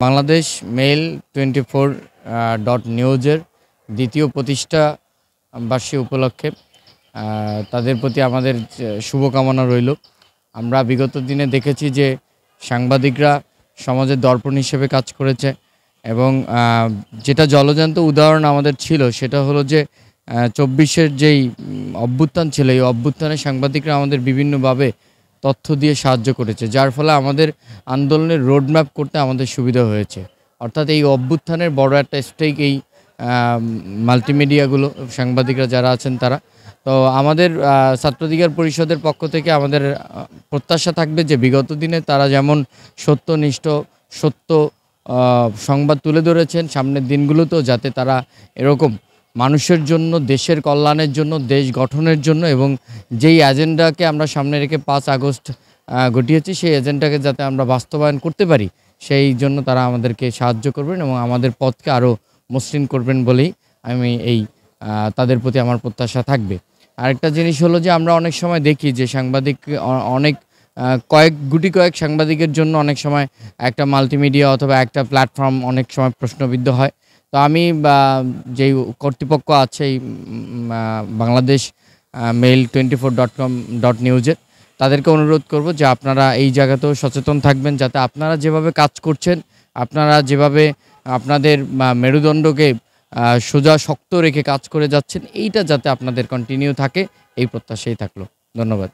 Bangladesh mail 24 নিউজের দ্বিতীয় প্রতিষ্ঠা বার্ষিকী উপলক্ষে তাদের প্রতি আমাদের শুভকামনা রইল। আমরা বিগত দিনে দেখেছি যে সাংবাদিকরা সমাজের দর্পণ হিসেবে কাজ করেছে এবং যেটা জলজ্যান্ত উদাহরণ আমাদের ছিল সেটা হলো যে 24-এর যেই অভ্যুত্থান ছিল, এই অভ্যুত্থানে সাংবাদিকরা আমাদের বিভিন্নভাবে তথ্য দিয়ে সাহায্য করেছে, যার ফলে আমাদের আন্দোলনের রোডম্যাপ করতে আমাদের সুবিধা হয়েছে। অর্থাৎ এই অভ্যুত্থানের বড় একটা স্টেক এই মাল্টিমিডিয়াগুলো, সাংবাদিকরা যারা আছেন তারা। তো আমাদের ছাত্রাধিকার পরিষদের পক্ষ থেকে আমাদের প্রত্যাশা থাকবে যে বিগত দিনে তারা যেমন সত্যনিষ্ঠ সত্য সংবাদ তুলে ধরেছেন, সামনের দিনগুলোতেও যাতে তারা এরকম মানুষের জন্য, দেশের কল্যাণের জন্য, দেশ গঠনের জন্য এবং যেই এজেন্ডাকে আমরা সামনে রেখে 5 আগস্ট ঘটিয়েছি, সেই এজেন্ডাকে যাতে আমরা বাস্তবায়ন করতে পারি, সেই জন্য তারা আমাদেরকে সাহায্য করবেন এবং আমাদের পথকে আরও মসৃণ করবেন বলেই আমি তাদের প্রতি আমার প্রত্যাশা থাকবে। আরেকটা জিনিস হলো যে আমরা অনেক সময় দেখি যে সাংবাদিক অনেক কয়েক সাংবাদিকের জন্য অনেক সময় একটা মাল্টিমিডিয়া অথবা একটা প্ল্যাটফর্ম অনেক সময় প্রশ্নবিদ্ধ হয়। তো আমি যেই কর্তৃপক্ষ আছে এই বাংলাদেশ মেইল 24 নিউজের, তাদেরকে অনুরোধ করব যে আপনারা এই জায়গাতেও সচেতন থাকবেন, যাতে আপনারা যেভাবে কাজ করছেন, আপনারা যেভাবে আপনাদের মেরুদণ্ডকে সোজা শক্ত রেখে কাজ করে যাচ্ছেন, এইটা যাতে আপনাদের কন্টিনিউ থাকে, এই প্রত্যাশাই থাকলো। ধন্যবাদ।